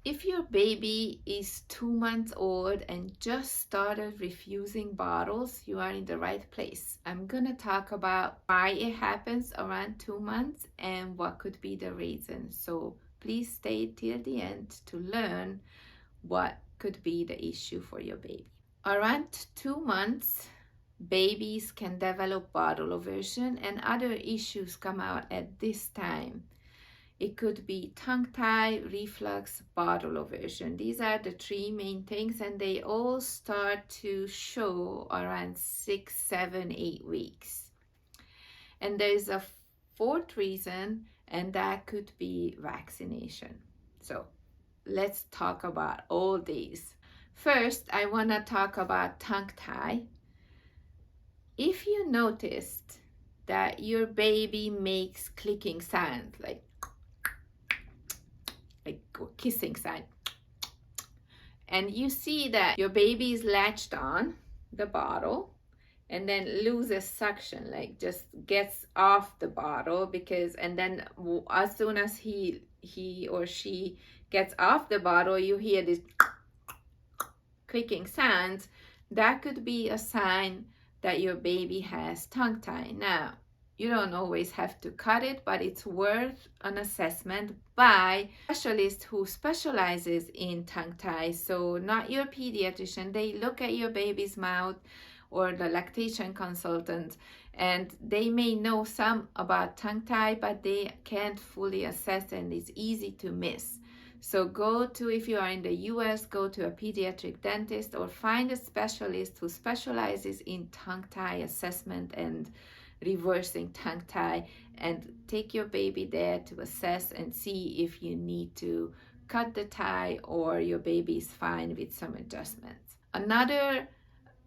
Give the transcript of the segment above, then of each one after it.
If your baby is 2 months old and just started refusing bottles, you are in the right place. I'm gonna talk about why it happens around 2 months and what could be the reason. So please stay till the end to learn what could be the issue for your baby. Around 2 months, babies can develop bottle aversion and other issues come out at this time. It could be tongue tie, reflux, bottle aversion. These are the three main things, and they all start to show around 6, 7, 8 weeks. And there's a fourth reason, and that could be vaccination. So let's talk about all these. First, I want to talk about tongue tie. If you noticed that your baby makes clicking sounds like kissing sound, and you see that your baby is latched on the bottle and then loses suction, like just gets off the bottle, because and then as soon as he or she gets off the bottle, you hear this clicking sounds, that could be a sign that your baby has tongue tie. Now, you don't always have to cut it, but it's worth an assessment by a specialist who specializes in tongue tie. So not your pediatrician. They look at your baby's mouth, or the lactation consultant, and they may know some about tongue tie, but they can't fully assess, and it's easy to miss. So go to, if you are in the US, go to a pediatric dentist or find a specialist who specializes in tongue tie assessment and reversing tongue tie, and take your baby there to assess and see if you need to cut the tie or your baby is fine with some adjustments. Another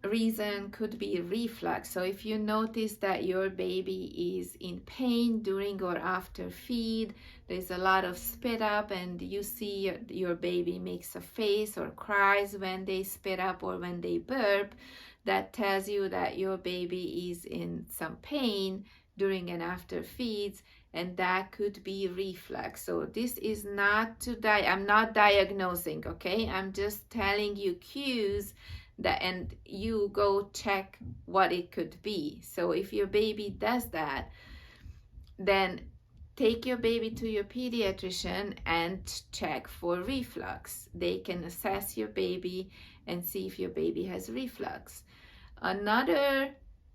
reason could be reflux. So if you notice that your baby is in pain during or after feed, there's a lot of spit up, and you see your baby makes a face or cries when they spit up or when they burp, that tells you that your baby is in some pain during and after feeds, and that could be reflux. So this is not to I'm not diagnosing, okay? I'm just telling you cues that, and you go check what it could be. So if your baby does that, then take your baby to your pediatrician and check for reflux. They can assess your baby and see if your baby has reflux. Another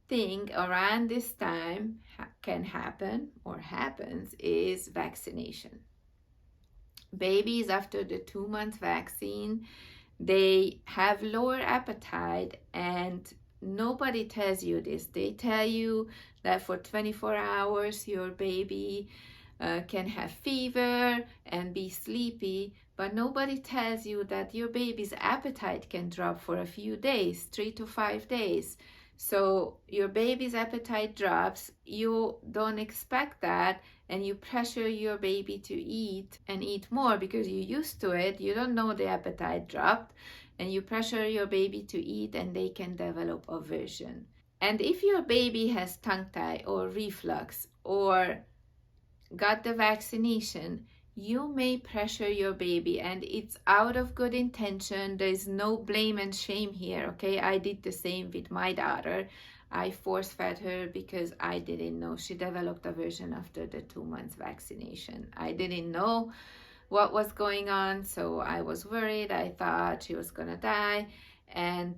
thing around this time can happen or happens is vaccination. Babies after the 2-month vaccine, they have lower appetite, and nobody tells you this. They tell you that for 24 hours your baby can have fever and be sleepy, but nobody tells you that your baby's appetite can drop for a few days, 3 to 5 days. So your baby's appetite drops, you don't expect that, and you pressure your baby to eat and eat more because you're used to it. You don't know the appetite dropped, and you pressure your baby to eat, and they can develop aversion. And if your baby has tongue tie or reflux or got the vaccination, you may pressure your baby, and it's out of good intention. There's no blame and shame here, okay? I did the same with my daughter. I force fed her because I didn't know she developed aversion after the 2 months vaccination. I didn't know what was going on, so I was worried. I thought she was gonna die, and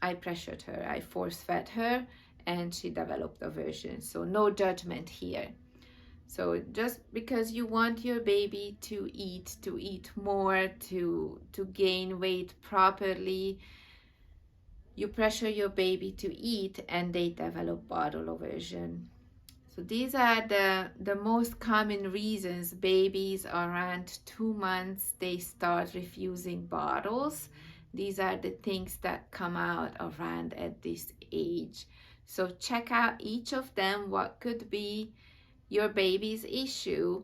I pressured her. I force fed her, and she developed aversion. So no judgment here. So just because you want your baby to eat more, to gain weight properly, you pressure your baby to eat, and they develop bottle aversion. So these are the most common reasons babies around 2 months, they start refusing bottles. These are the things that come out around at this age. So check out each of them, what could be your baby's issue,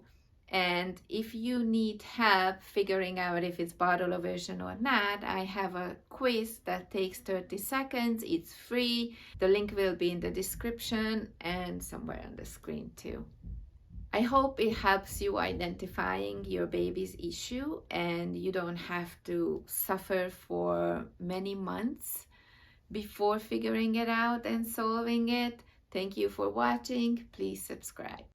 and if you need help figuring out if it's bottle aversion or not, I have a quiz that takes 30 seconds. It's free. The link will be in the description and somewhere on the screen too. I hope it helps you identifying your baby's issue and you don't have to suffer for many months before figuring it out and solving it. Thank you for watching. Please subscribe.